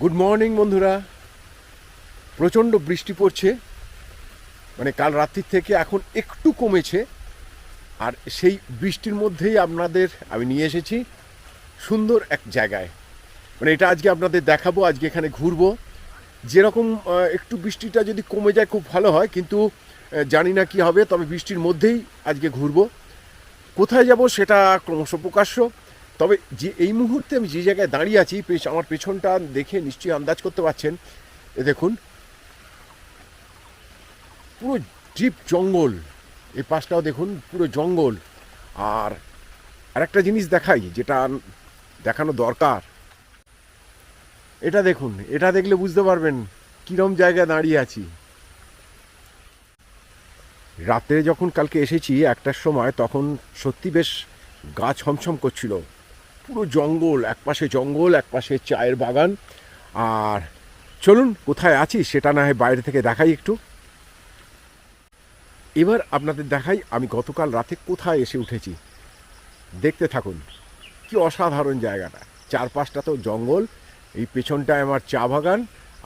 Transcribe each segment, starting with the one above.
Good morning বন্ধুরা। প্রচণ্ড বৃষ্টি পড়ছে, মানে কাল রাত্রির থেকে এখন একটু কমেছে। আর সেই বৃষ্টির মধ্যেই আপনাদের আমি নিয়ে এসেছি সুন্দর এক জায়গায়। মানে এটা আজকে আপনাদের দেখাবো, আজকে এখানে ঘুরবো। যেরকম একটু বৃষ্টিটা যদি কমে যায় খুব ভালো হয়, কিন্তু জানি না কি হবে। তবে বৃষ্টির মধ্যেই আজকে ঘুরবো। কোথায় যাব সেটা ক্রমশ প্রকাশ্য। তবে যে এই মুহূর্তে আমি যে জায়গায় দাঁড়িয়ে আছি, আমার পেছনটা দেখে নিশ্চয়ই আন্দাজ করতে পারছেন। এ দেখুন, পুরো ডিপ জঙ্গল। এই পাশটাও দেখুন পুরো জঙ্গল। আর আরেকটা জিনিস দেখাই, যেটা দেখানো দরকার। এটা দেখুন, এটা দেখলে বুঝতে পারবেন কীরম জায়গায় দাঁড়িয়ে আছি। রাতে যখন কালকে এসেছি 1টার সময়, তখন সত্যি বেশ গা ছমছম করছিল। পুরো জঙ্গল, একপাশে জঙ্গল, একপাশে চায়ের বাগান। আর চলুন কোথায় আছি সেটা না হয় বাইরে থেকে দেখাই একটু। এবার আপনাদের দেখাই আমি গতকাল রাতে কোথায় এসে উঠেছি। দেখতে থাকুন, কি অসাধারণ জায়গাটা। চারপাশটা তো জঙ্গল, এই পেছনটায় আমার চা বাগান,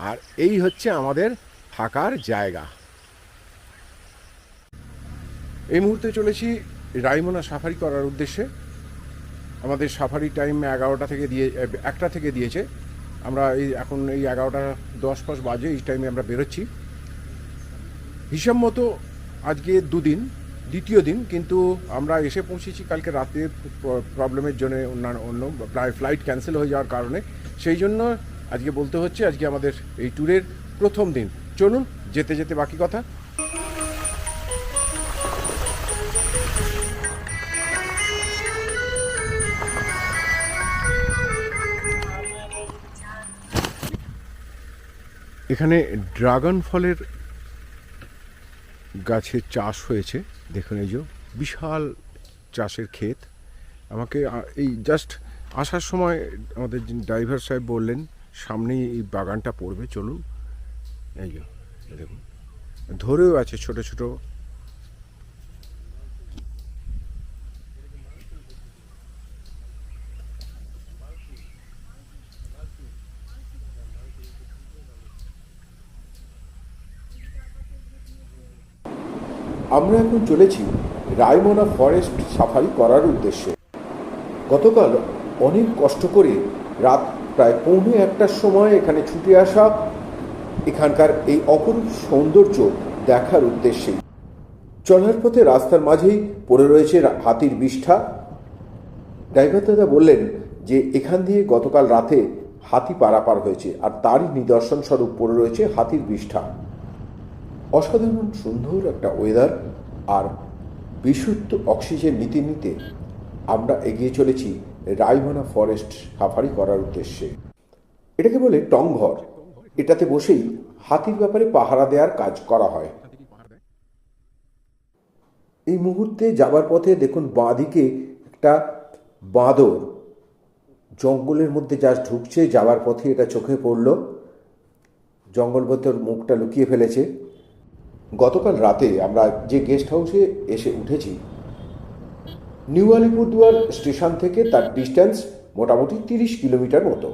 আর এই হচ্ছে আমাদের থাকার জায়গা। এই মুহূর্তে চলেছি রায়মনা সাফারি করার উদ্দেশ্যে। আমাদের সাফারি টাইম 1টা থেকে দিয়েছে। আমরা এখন এই 11:10 বাজে, এই টাইমে আমরা বেরোচ্ছি। হিসাব মতো আজকে দুদিন, দ্বিতীয় দিন, কিন্তু আমরা এসে পৌঁছেছি কালকে রাতে প্রবলেমের জন্য, অন্য ফ্লাইট ক্যান্সেল হয়ে যাওয়ার কারণে। সেই জন্য আজকে বলতে হচ্ছে আজকে আমাদের এই ট্যুরের প্রথম দিন। চলুন যেতে যেতে বাকি কথা। এখানে ড্রাগন ফলের গাছের চাষ হয়েছে। দেখুন, এই যে বিশাল চাষের ক্ষেত। আমাকে এই জাস্ট আসার সময় আমাদের ড্রাইভার সাহেব বললেন সামনেই এই বাগানটা পড়বে, চলুন। এই যে দেখুন, ধরেও আছে ছোট ছোট। আমরা এখন চলেছি রায়মনা ফরেস্ট সাফারি করার উদ্দেশ্যে। গতকাল অনেক কষ্ট করে রাত প্রায় 1:45টার সময় এখানে ছুটে আসা, এখানকার এই অপরূপ সৌন্দর্য দেখার উদ্দেশ্যে। চলার পথে রাস্তার মাঝেই পড়ে রয়েছে হাতির বিষ্ঠা। ড্রাইভার দাদা বললেন যে এখান দিয়ে গতকাল রাতে হাতি পারাপার হয়েছে, আর তারই নিদর্শন স্বরূপ পড়ে রয়েছে হাতির বিষ্ঠা। অসাধারণ সুন্দর একটা ওয়েদার আর বিশুদ্ধ অক্সিজেন নিতে নিতে আমরা এগিয়ে চলেছি রায়মনা ফরেস্ট সাফারি করার উদ্দেশ্যে। এটাকে বলে টংঘর। এটাতে বসেই হাতির ব্যাপারে পাহারা দেওয়ার কাজ করা হয়। এই মুহূর্তে যাবার পথে দেখুন বাঁদিকে একটা বাঁদর জঙ্গলের মধ্যে যা ঢুকছে, যাবার পথে এটা চোখে পড়ল। জঙ্গল ভেতর মুখটা লুকিয়ে ফেলেছে। গতকাল রাতে আমরা যে গেস্ট হাউসে এসে উঠেছি, নিউ আলিপুরদুয়ার স্টেশন থেকে তার ডিস্ট্যান্স মোটামুটি 30 কিলোমিটার মতো।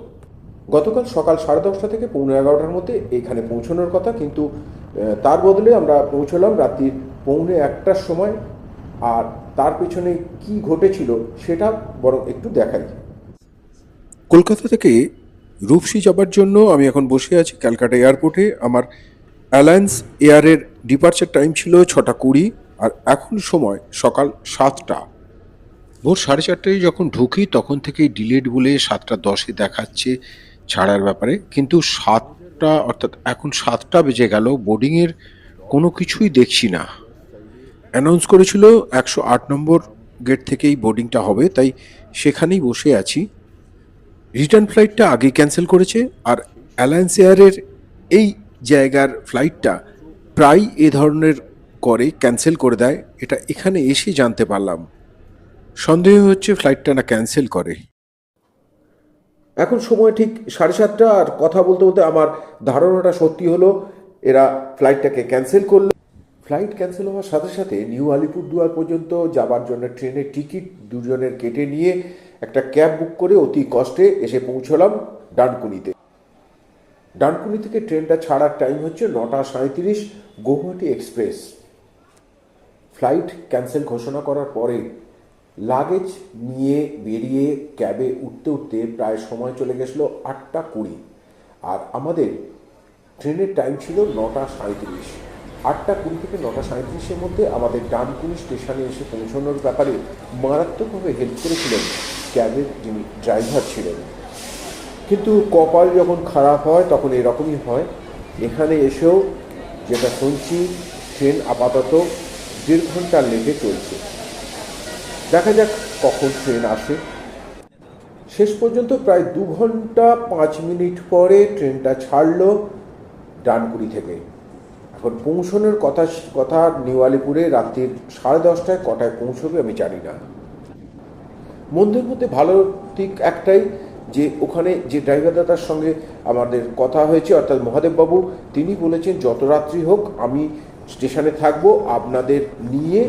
গতকাল সকাল 10:30 থেকে 11:15টার মধ্যে এখানে পৌঁছানোর কথা, কিন্তু তার বদলে আমরা পৌঁছলাম রাত্রি 1:45টার সময়। আর তার পেছনে কি ঘটেছিল সেটা বরং একটু দেখাই। কলকাতা থেকে রূপসী যাবার জন্য আমি এখন বসে আছি ক্যালকাটা এয়ারপোর্টে। আমার অ্যালায়েন্স এয়ারের ডিপার্চার টাইম ছিল 6:20, আর এখন সময় সকাল 7টা। ভোর 4:30টায় যখন ঢুকি তখন থেকেই ডিলেড বলে 7:10-এ দেখাচ্ছে ছাড়ার ব্যাপারে, কিন্তু 7টা অর্থাৎ এখন 7টা বেজে গেল, বোর্ডিংয়ের কোনো কিছুই দেখছি না। অ্যানাউন্স করেছিল 108 নম্বর গেট থেকেই বোর্ডিংটা হবে, তাই সেখানেই বসে আছি। রিটার্ন ফ্লাইটটা আগেই ক্যান্সেল করেছে, আর অ্যালায়েন্স এয়ারের এই জায়গার ফ্লাইটটা প্রায় এ ধরনের করে ক্যান্সেল করে দেয়। এটা এখানে এসে জানতে পারলাম। সন্দেহ হচ্ছে ফ্লাইটটা না ক্যান্সেল করে। এখন সময় ঠিক 7:30, আর কথা বলতে বলতে আমার ধারণাটা সত্যি হলো, এরা ফ্লাইটটাকে ক্যান্সেল করলো। ফ্লাইট ক্যান্সেল হওয়ার সাথে সাথে নিউ আলিপুরদুয়ার পর্যন্ত যাবার জন্য ট্রেনের টিকিট দুজনের কেটে নিয়ে একটা ক্যাব বুক করে অতি কষ্টে এসে পৌঁছলাম ডানকুনিতে। ডানকুনি থেকে ট্রেনটা ছাড়ার টাইম হচ্ছে 9:37, গৌহাটি এক্সপ্রেস। ফ্লাইট ক্যান্সেল ঘোষণা করার পরে লাগেজ নিয়ে বেরিয়ে ক্যাবে উঠতে উঠতে প্রায় সময় চলে গেছিলো 8:20, আর আমাদের ট্রেনের টাইম ছিল 9:37। 8:20 থেকে 9:37-এর মধ্যে আমাদের ডানকুনি স্টেশনে এসে পৌঁছানোর ব্যাপারে মারাত্মকভাবে হেল্প করেছিলেন ক্যাবের যিনি ড্রাইভার ছিলেন। কিন্তু কপাল যখন খারাপ হয় তখন এরকমই হয়। এখানে এসেও যেটা শুনছি, ট্রেন আপাতত 1.5 ঘন্টা লেটে চলছে। দেখা যাক কখন ট্রেন আসে। শেষ পর্যন্ত প্রায় 2 ঘন্টা 5 মিনিট পরে ট্রেনটা ছাড়লো ডানকুনি থেকে। এখন পৌঁছানোর কথা নিউ আলিপুরে রাত্রির 10:30টায়, কটায় পৌঁছবে আমি জানি না। মন্দের মধ্যে ভালো দিক একটাই যে ওখানে যে ড্রাইভার দাদার সঙ্গে আমাদের কথা হয়েছে, অর্থাৎ মহাদেববাবু, তিনি বলেছেন যত রাত্রি হোক আমি স্টেশনে থাকবো, আপনাদের নিয়ে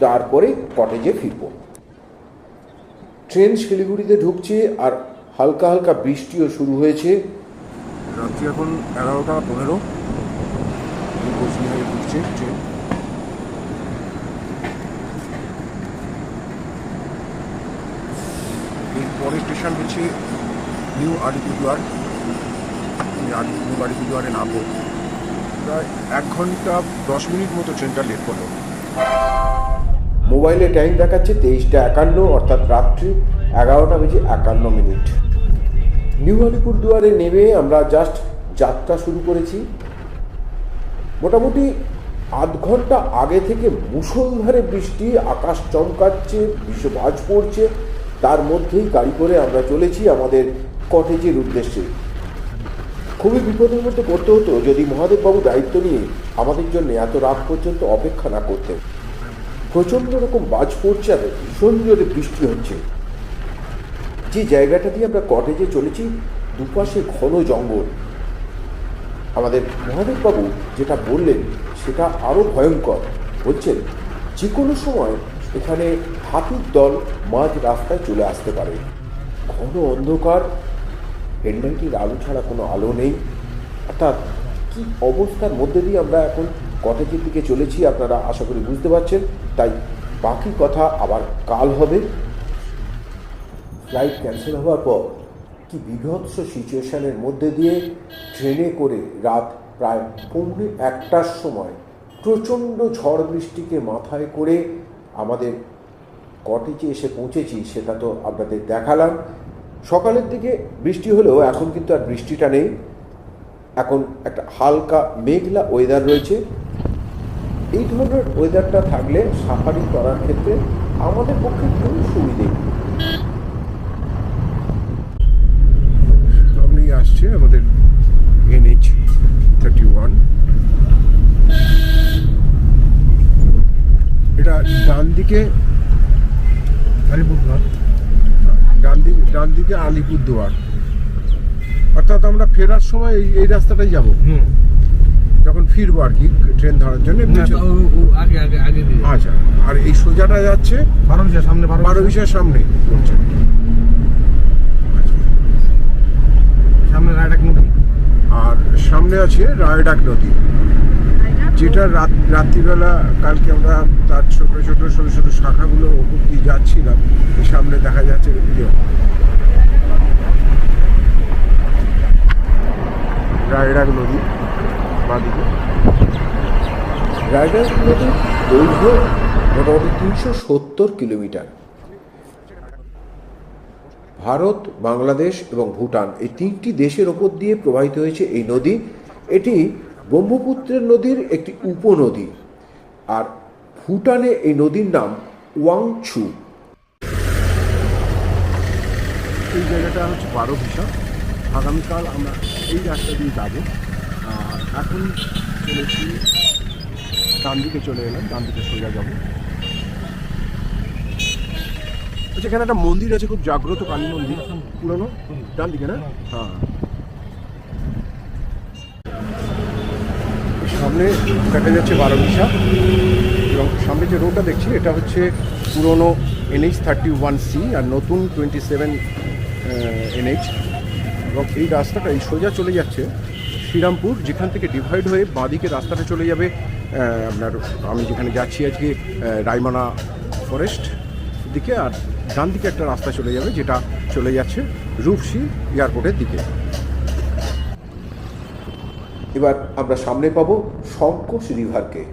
তারপরে কটেজে ফিরব। ট্রেন শিলিগুড়িতে ঢুকছে আর হালকা হালকা বৃষ্টিও শুরু হয়েছে। রাত্রি এখন 11:15, কোচবিহারে ঢুকছে ট্রেন। এরপরে স্টেশন হচ্ছে নিউ আলিপুরদুয়ার। নিউ আলিপুরদুয়ারে নামবো। প্রায় 1 ঘন্টা 10 মিনিট মতো ট্রেনটা লেট করলো। মোবাইলে টাইম দেখাচ্ছে 23:51, অর্থাৎ রাত্রি 11:51। নিউ আলিপুরদুয়ারে নেমে আমরা জাস্ট যাত্রা শুরু করেছি। মোটামুটি আধ ঘন্টা আগে থেকে মুষলধারে বৃষ্টি, আকাশ চমকাচ্ছে, বাজ পড়ছে, তার মধ্যেই গাড়ি করে আমরা চলেছি আমাদের কটেজের উদ্দেশ্যে। খুবই বিপদের মধ্যে পড়তে হতো যদি মহাদেববাবু দায়িত্ব নিয়ে আমাদের জন্য এত রাত পর্যন্ত অপেক্ষা না করতেন। প্রচণ্ড রকম বাজ পড়ছে আর ভীষণ জোরে বৃষ্টি হচ্ছে। যে জায়গাটা দিয়ে আমরা কটেজে চলেছি দুপাশে ঘন জঙ্গল। আমাদের মহাদেববাবু যেটা বললেন সেটা আরও ভয়ঙ্কর। বলছেন যে কোনো সময় এখানে হাতির দল মাঝ রাস্তায় চলে আসতে পারে। ঘন অন্ধকার, হেডলাইটের আলো ছাড়া কোনো আলো নেই। অর্থাৎ কী অবস্থার মধ্যে দিয়ে আমরা এখন কটেজের দিকে চলেছি আপনারা আশা করি বুঝতে পারছেন। তাই বাকি কথা আবার কাল হবে। ফ্লাইট ক্যান্সেল হওয়ার পর কি বিভৎস সিচুয়েশনের মধ্যে দিয়ে ট্রেনে করে রাত প্রায় 1:45-র সময় প্রচণ্ড ঝড় বৃষ্টিকে মাথায় করে আমাদের কটেজে এসে পৌঁছেছি, সেটা তো আপনাদের দেখালাম। সকালের দিকে বৃষ্টি হলেও এখন কিন্তু আর বৃষ্টিটা নেই। এখন একটা হালকা মেঘলা ওয়েদার রয়েছে। এই ধরনের ওয়েদারটা থাকলে সাফারি করার ক্ষেত্রে আমাদের পক্ষে খুব সুবিধে। সামনেই আসছে আমাদের NH-31। এটা ডান দিকে আলিপুরদুয়ার, ডান দিকে আলিপুরদুয়ার। অর্থাৎ আমরা ফেরার সময় এই রাস্তাটাই যাব যখন ফিরবো আর কি, ট্রেন ধরার জন্য। আচ্ছা, আর এই সোজাটা যাচ্ছে 12 সামনে পড়ছে। সামনে রায়ডাক নদী, আর সামনে আছে রায়ডাক নদী, যেটা রাত্রিবেলা কালকে আমরা তার ছোট ছোট শাখাগুলো ওপর দিয়ে যাচ্ছিলাম। সামনে দেখা যাচ্ছে রায়ডাক নদী। বাদিকে রায়ডাক নদীর দৈর্ঘ্য মোটামুটি 370 কিলোমিটার। ভারত, বাংলাদেশ এবং ভুটান এই 3টি দেশের ওপর দিয়ে প্রবাহিত হয়েছে এই নদী। এটি ব্রহ্মপুত্রের নদীর একটি উপনদী। আর ভুটানে এই নদীর নাম ওয়াংচু। এই জায়গাটা হচ্ছে বারোভিসা। আগামীকাল আমরা এই রাস্তা দিয়ে যাবো। আর এখন চলেছি ডান দিকে, চলে এলাম, ডান দিকে সোজা যাবো। আচ্ছা, এখানে একটা মন্দির আছে, খুব জাগ্রত কালী মন্দির, পুরনো, ডান দিকে না? হ্যাঁ, সামনে দেখা যাচ্ছে বারোভিসা। এবং সামনে যে রোডটা দেখছি এটা হচ্ছে পুরনো NH-31C আর নতুন 27 NH। এবং এই রাস্তাটা এই সোজা চলে যাচ্ছে শ্রীরামপুর, যেখান থেকে ডিভাইড হয়ে বাঁদিকে রাস্তাটা চলে যাবে আপনার, আমি যেখানে যাচ্ছি আজকে, রায়মনা ফরেস্ট দিকে, আর ডান দিকে একটা রাস্তা চলে যাবে যেটা চলে যাচ্ছে রূপসী এয়ারপোর্টের দিকে। এবার আমরা সামনে পাবো শঙ্কোষ রিভারকে।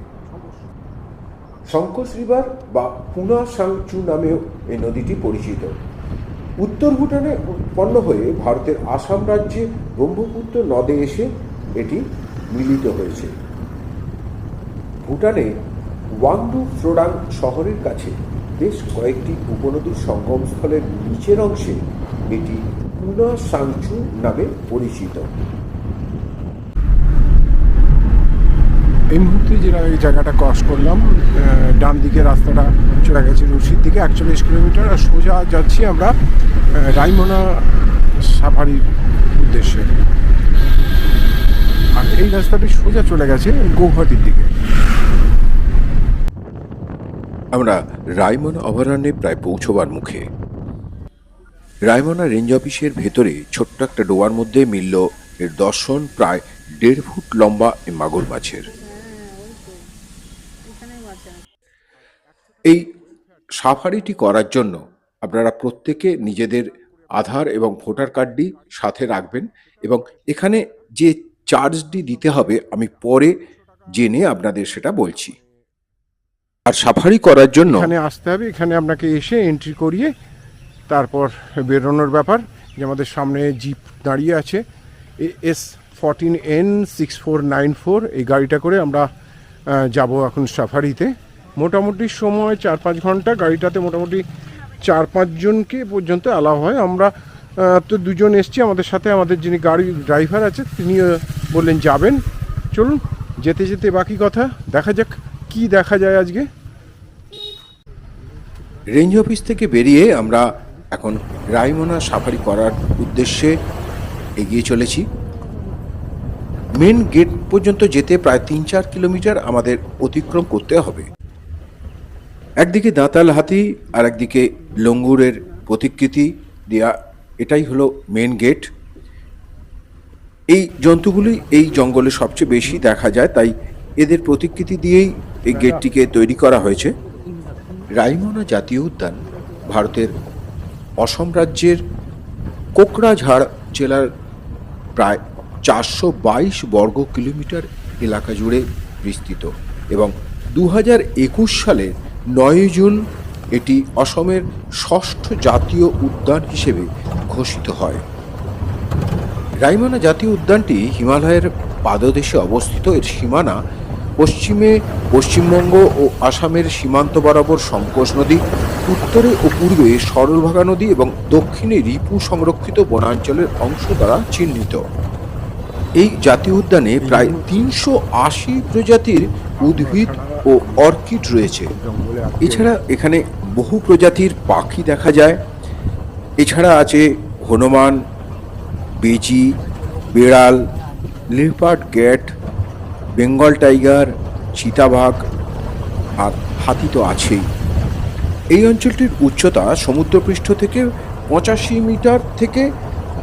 শঙ্কোষ রিভার বা পুনা সাংচু নামেও এই নদীটি পরিচিত। উত্তর ভুটানে উৎপন্ন হয়ে ভারতের আসাম রাজ্যে ব্রহ্মপুত্র নদে এসে এটি মিলিত হয়েছে। ভুটানে ওয়াংডু ফ্রোডাং শহরের কাছে বেশ কয়েকটি উপনদীর সঙ্গমস্থলের নিচের অংশে এটি পুনা সাংচু নামে পরিচিত। এই মুহূর্তে যেটা এই জায়গাটা ক্রস করলাম, ডান দিকে রাস্তাটা চলে গেছে রুশির দিকে 41 কিলোমিটার, আর সোজা যাচ্ছি আমরা রায়মনা সাফারির উদ্দেশ্যে। আর এই রাস্তাটি সোজা চলে গেছে গৌহাটির দিকে। আমরা রায়মনা অভয়ারণ্যে প্রায় পৌঁছবার মুখে। রায়মনা রেঞ্জ অফিসের ভেতরে ছোট্ট একটা ডোয়ার মধ্যে মিলল এর দর্শন প্রায় 1.5 ফুট লম্বা এই মাগুর মাছের। এই সাফারিটি করার জন্য আপনারা প্রত্যেকে নিজেদের আধার এবং ভোটার কার্ডটি সাথে রাখবেন, এবং এখানে যে চার্জটি দিতে হবে আমি পরে জেনে আপনাদের সেটা বলছি। আর সাফারি করার জন্য এখানে আসতে হবে, এখানে আপনাকে এসে এন্ট্রি করিয়ে তারপর বেরোনোর ব্যাপার। যে আমাদের সামনে জিপ দাঁড়িয়ে আছে, S14N6494, এই গাড়িটা করে আমরা যাব এখন সাফারিতে। মোটামুটি সময় 4-5 ঘন্টা। গাড়িটাতে মোটামুটি 4-5 জনকে পর্যন্ত অ্যালাউ হয়। আমরা তো 2 জন এসছি, আমাদের সাথে আমাদের যিনি গাড়ি ড্রাইভার আছে তিনি বললেন যাবেন। চলুন যেতে যেতে বাকি কথা দেখা যাক কি দেখা যায় আজকে। রেঞ্জ অফিস থেকে বেরিয়ে আমরা এখন রায়মনা সাফারি করার উদ্দেশ্যে এগিয়ে চলেছি। মেন গেট পর্যন্ত যেতে প্রায় 3-4 কিলোমিটার আমাদের অতিক্রম করতে হবে। একদিকে দাঁতাল হাতি আর একদিকে লঙ্গুরের প্রতিকৃতি দেয়া, এটাই হলো মেন গেট। এই জন্তুগুলি এই জঙ্গলে সবচেয়ে বেশি দেখা যায়, তাই এদের প্রতিকৃতি দিয়েই এই গেটটিকে তৈরি করা হয়েছে। রায়মনা জাতীয় উদ্যান ভারতের অসম রাজ্যের কোকড়াঝাড় জেলার প্রায় 422 বর্গ কিলোমিটার এলাকা জুড়ে বিস্তৃত, এবং 2021 সালের 9 জুন এটি অসমের 6ঠ জাতীয় উদ্যান হিসেবে ঘোষিত হয়। রায়মনা জাতীয় উদ্যানটি হিমালয়ের পাদদেশে অবস্থিত। এর সীমানা পশ্চিমে পশ্চিমবঙ্গ ও আসামের সীমান্ত বরাবর সংকোচ নদী, উত্তরে ও পূর্বে সরলভাগা নদী এবং দক্ষিণে রিপু সংরক্ষিত বনাঞ্চলের অংশ দ্বারা চিহ্নিত। এই জাতীয় উদ্যানে প্রায় 380 প্রজাতির উদ্ভিদ ও অর্কিড রয়েছে। এছাড়া এখানে বহু প্রজাতির পাখি দেখা যায়। এছাড়া আছে হনুমান, বেজি, বেড়াল, লিপার্ড ক্যাট, বেঙ্গল টাইগার, চিতাবাঘ আর হাতি তো আছেই। এই অঞ্চলটির উচ্চতা সমুদ্রপৃষ্ঠ থেকে 85 মিটার থেকে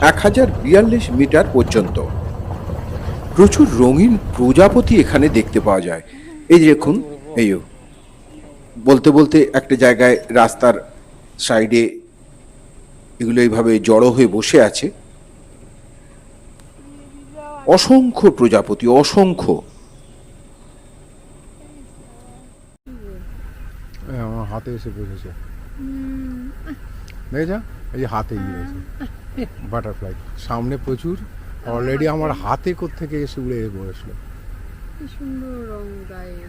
1042 মিটার পর্যন্ত। প্রচুর রঙিন প্রজাপতি এখানে দেখতে পাওয়া যায়। এই দেখুন, এই বলতে বলতে একটা জায়গায় রাস্তার সাইডে এগুলো এইভাবে জড়ো হয়ে বসে আছে। অসংখ্য প্রজাপতি, অসংখ্য। আমার হাতে এসে বসেছে, দেখেছ? এই যে হাতে গিয়েছে বাটারফ্লাই, সামনে প্রচুর। অলরেডি আমার হাতে কোত্থেকে এসে উড়ে বসলো। কি সুন্দর রং গায়ে।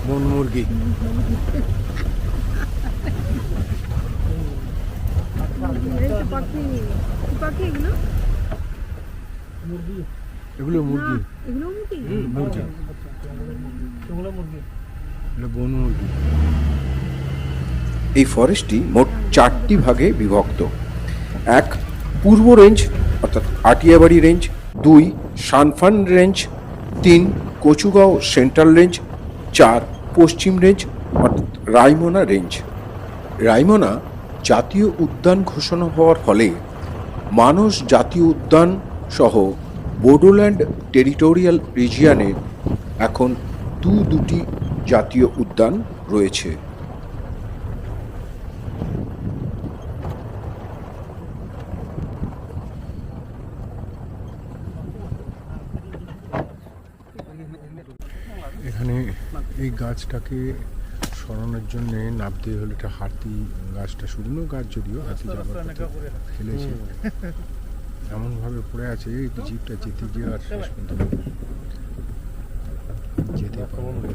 বন মুরগি, এগুলো মুরগি, মুরগি, বন মুরগি। এই ফরেস্টটি মোট 4টি ভাগে বিভক্ত। এক, পূর্ব রেঞ্জ অর্থাৎ Atiabari range, 2 Sanfan range, 3 Kachugaon central range, 4 পশ্চিম রেঞ্জ অর্থাৎ রায়মনা রেঞ্জ। রায়মনা জাতীয় উদ্যান ঘোষণা হওয়ার ফলে মানস জাতীয় উদ্যান সহ বোডোল্যান্ড টেরিটোরিয়াল রিজিয়নে এখন দুটি জাতীয় উদ্যান রয়েছে। এখানে এই গাছটাকে সরানোর জন্য নাবতে হলে একটা হাতি, গাছটা শুকনো গাছ যদিও হাতি যাবার পথে ফেলেছে, এমনভাবে পড়ে আছে এই জিপটা যেতে গিয়ে আর শেষ পর্যন্ত যেতে পারবে।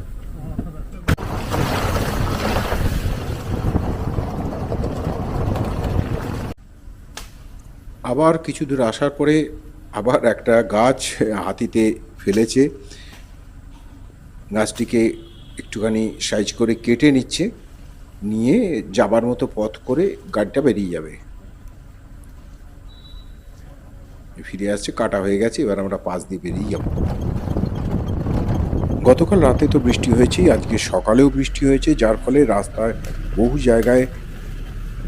আবার কিছু দূর আসার পরে আবার একটা গাছ হাতিতে ফেলেছে। গাছটিকে একটুখানি সাইজ করে কেটে নিচ্ছে, নিয়ে যাবার মতো পথ করে গাড়িটা বেরিয়ে যাবে। ফিরে আসছে, কাটা হয়ে গেছে, এবার আমরা পাশ দিয়ে বেরিয়ে যাব। গতকাল রাতে তো বৃষ্টি হয়েছেই, আজকে সকালেও বৃষ্টি হয়েছে, যার ফলে রাস্তায় বহু জায়গায়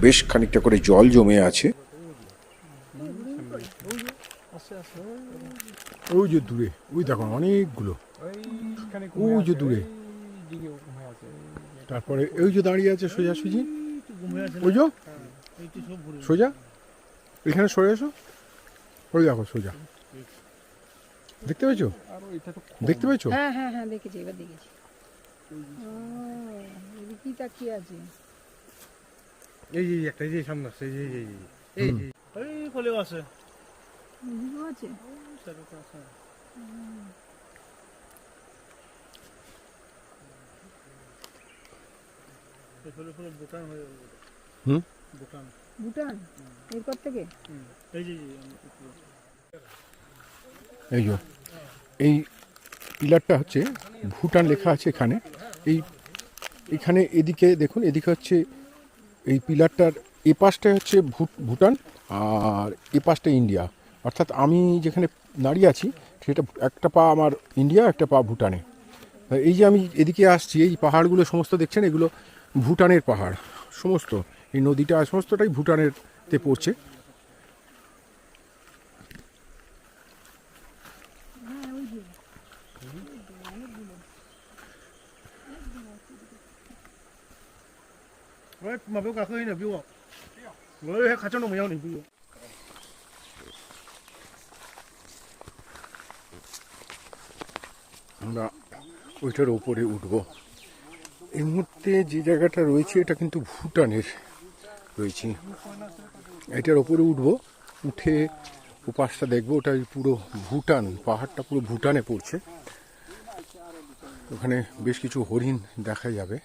বেশ খানিকটা করে জল জমে আছে। ওই যে দূরে, ওই দেখো অনেকগুলো, ওই যে দূরে, তারপরে ওই যে দাঁড়িয়ে আছে সোজাসুজি, ওই যে সোজা এখানে সরে এসো, ওই দেখো সোজা, দেখতে পেয়েছো? দেখতে পেয়েছো? হ্যাঁ হ্যাঁ হ্যাঁ দেখেছি, এবার দেখেছি। কি তাকিয়ে আছে? এই যে একটা, এই যে সামনে আছে, এই যে এই যে এই ফলেও আছে, এদিকেও আছে। এই ফলে ফলে ভুটান হয়ে যাবে। হুম, ভুটান ভুটান এরপর থেকে এই যে এই যে এই পিলারটা হচ্ছে ভুটান লেখা আছে এখানে। এইখানে এদিকে দেখুন, এদিকে হচ্ছে এই পিলারটার এ পাশটা হচ্ছে ভুটান আর এ পাশটা ইন্ডিয়া। অর্থাৎ আমি যেখানে দাঁড়িয়ে আছি সেটা একটা পা আমার ইন্ডিয়া, একটা পা ভুটানে। এই যে আমি এদিকে আসছি, এই পাহাড়গুলো সমস্ত দেখছেন, এগুলো ভুটানের পাহাড় সমস্ত। এই নদীটা সমস্তটাই ভুটানেরতে পড়ছে।喂，马标卡喝一点比我，我还看这种没有你比我。 আমরা ওইটার ওপরে উঠবো। এই মুহূর্তে যে জায়গাটা রয়েছে এটা কিন্তু ভুটানের রয়েছে। এটার ওপরে উঠবো, উঠে ও পাশটা দেখবো, ওটা পুরো ভুটান, পাহাড়টা পুরো ভুটানে পড়ছে। ওখানে বেশ কিছু হরিণ দেখা যাবে।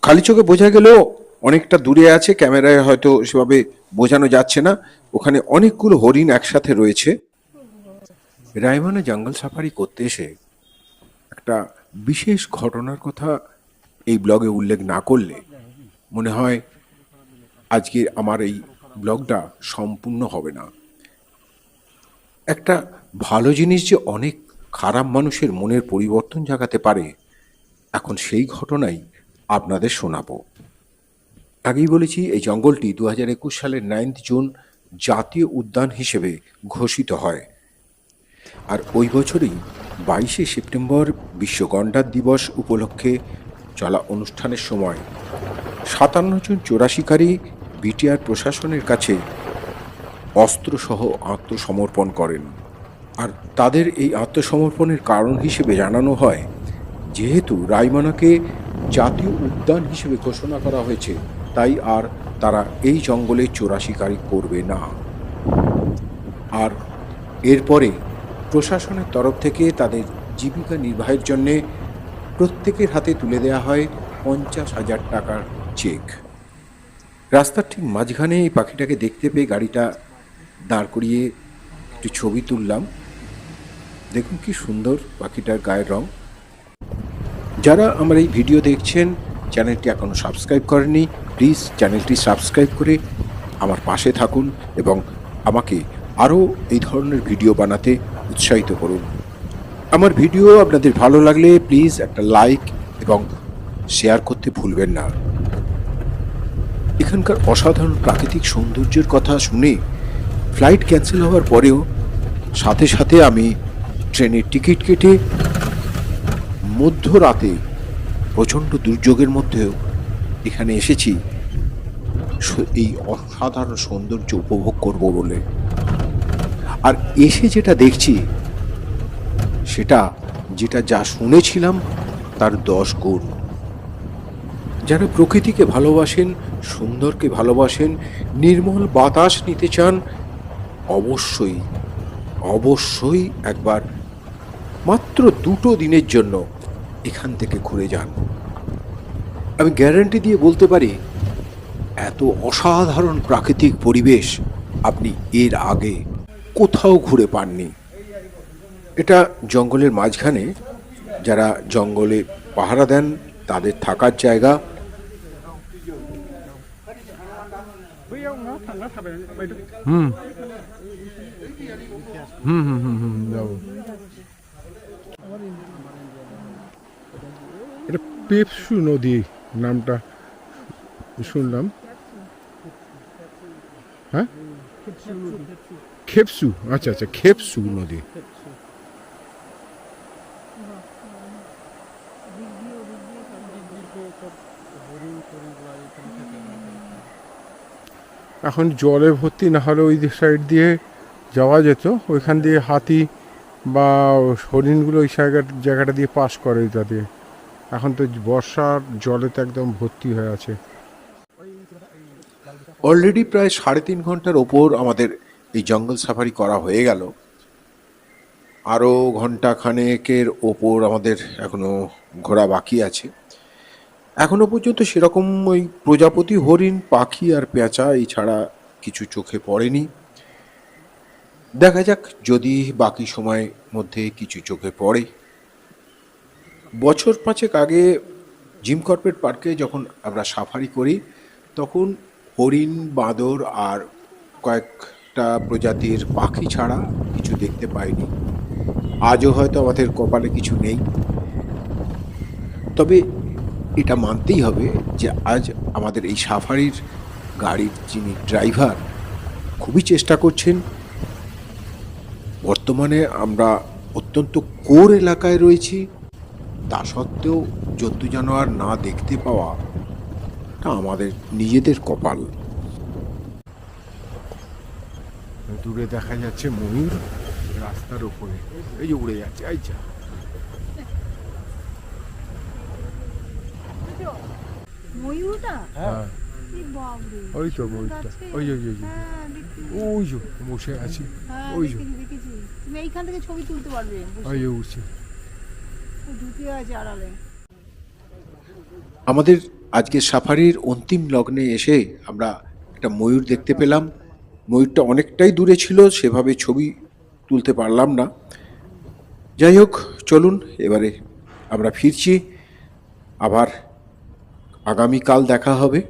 খালি চোখে বোঝা গেলেও অনেকটা দূরে আছে, ক্যামেরায় হয়তো সেভাবে বোঝানো যাচ্ছে না। ওখানে অনেকগুলো হরিণ একসাথে রয়েছে। রায়মনা জঙ্গল সাফারি করতে এসে একটা বিশেষ ঘটনার কথা এই ব্লগে উল্লেখ না করলে মনে হয় আজকে আমার এই ব্লগটা সম্পূর্ণ হবে না। একটা ভালো জিনিস যে অনেক খারাপ মানুষের মনের পরিবর্তন জাগাতে পারে, এখন সেই ঘটনাই আপনাদের শোনাবো। আগেই বলেছি এই জঙ্গলটি 2021 সালের 9 জুন জাতীয় উদ্যান হিসেবে ঘোষিত হয়। আর ওই বছরই 22শে সেপ্টেম্বর বিশ্ব গন্ডার দিবস উপলক্ষে চলা অনুষ্ঠানের সময় 57 জন চোরা শিকারী বিটিআর প্রশাসনের কাছে অস্ত্রসহ আত্মসমর্পণ করেন। আর তাদের এই আত্মসমর্পণের কারণ হিসেবে জানানো হয়, যেহেতু রায়মনাকে জাতীয় উদ্যান হিসেবে ঘোষণা করা হয়েছে, তাই আর তারা এই জঙ্গলে চোরা শিকারি করবে না। আর এরপরে প্রশাসনের তরফ থেকে তাদের জীবিকা নির্বাহের জন্যে প্রত্যেকের হাতে তুলে দেওয়া হয় 50,000 টাকার চেক। রাস্তার ঠিক মাঝখানে এই পাখিটাকে দেখতে পেয়ে গাড়িটা দাঁড় করিয়ে একটু ছবি তুললাম। দেখুন কি সুন্দর পাখিটার গায়ের রং। যারা আমার এই ভিডিও দেখছেন চ্যানেলটি এখনও সাবস্ক্রাইব করেননি, প্লিজ চ্যানেলটি সাবস্ক্রাইব করে আমার পাশে থাকুন এবং আমাকে আরও এই ধরনের ভিডিও বানাতে উৎসাহিত করুন। আমার ভিডিও আপনাদের ভালো লাগলে প্লিজ একটা লাইক এবং শেয়ার করতে ভুলবেন না। এখানকার অসাধারণ প্রাকৃতিক সৌন্দর্যের কথা শুনে ফ্লাইট ক্যান্সেল হওয়ার পরেও সাথে সাথে আমি ট্রেনের টিকিট কেটে মধ্যরাতে প্রচণ্ড দুর্যোগের মধ্যেও এখানে এসেছি এই অসাধারণ সৌন্দর্য উপভোগ করব বলে। আর এসে যেটা দেখছি সেটা যা শুনেছিলাম তার 10 গুণ। যারা প্রকৃতিকে ভালোবাসেন, সুন্দরকে ভালোবাসেন, নির্মল বাতাস নিতে চান, অবশ্যই একবার মাত্র 2 দিনের জন্য এখান থেকে ঘুরে যান। আমি গ্যারান্টি দিয়ে বলতে পারি এত অসাধারণ প্রাকৃতিক পরিবেশ আপনি এর আগে কোথাও ঘুরে পাননি। এটা জঙ্গলের মাঝখানে, যারা জঙ্গলে পাহারা দেন তাদের থাকার জায়গা। যাবো। এটা পেপসু নদী নামটা শুনলাম। হ্যাঁ, খেপসু, আচ্ছা আচ্ছা, খেপসু নদী। এখন জলে ভর্তি না হলে ওই সাইড দিয়ে যাওয়া যেত, ওইখান দিয়ে হাতি বা হরিণগুলো ওই জায়গাটা দিয়ে পাস করে ওইটা দিয়ে। এখন তো বর্ষার জলে তো একদম ভর্তি হয়ে আছে। অলরেডি প্রায় 3.5 ঘন্টার ওপর আমাদের এই জঙ্গল সাফারি করা হয়ে গেল। আরও ঘন্টা খানেকের ওপর আমাদের এখনো ঘোরা বাকি আছে। এখনো পর্যন্ত সেরকম ওই প্রজাপতি, হরিণ, পাখি আর পেঁচা এছাড়া কিছু চোখে পড়েনি। দেখা যাক যদি বাকি সময়ের মধ্যে কিছু চোখে পড়ে। বছর 5 আগে জিম কর্বেট পার্কে যখন আমরা সাফারি করি তখন হরিণ, বাঁদর আর কয়েকটা প্রজাতির পাখি ছাড়া কিছু দেখতে পাইনি। আজও হয়তো আমাদের কপালে কিছু নেই, তবে এটা মানতেই হবে যে আজ আমাদের এই সাফারির গাড়ির যিনি ড্রাইভার খুবই চেষ্টা করছেন। বর্তমানে আমরা অত্যন্ত কোর এলাকায় রয়েছি, তা সত্ত্বেও জন্তু জানোয়ার না দেখতে পাওয়া তা আমাদের নিজেদের কপাল। দূরে দেখা যাচ্ছে ময়ূর রাস্তার উপরে, এই যে উড়ে যাচ্ছে। এই যা, ময়ূরটা? হ্যাঁ, এই বাবরে। ওই তো ময়ূরটা, ওই ওই ওই হ্যাঁ, দেখছি। ওই যে বসে আছে, হ্যাঁ, ওই যে দেখেছি। তুমি এইখান থেকে ছবি তুলতে পারবে বসে। ওই যে উঠছে। ও ঢুকে আছে আড়ালে। আমাদের আজকের সাফারির অন্তিম লগ্নে এসে আমরা একটা ময়ূর দেখতে পেলাম। ময়ূরটা অনেকটাই দূরে ছিল, সেভাবে ছবি তুলতে পারলাম না। যাই হোক, চলুন এবারে আমরা ফিরছি। আবার আগামীকাল দেখা হবে।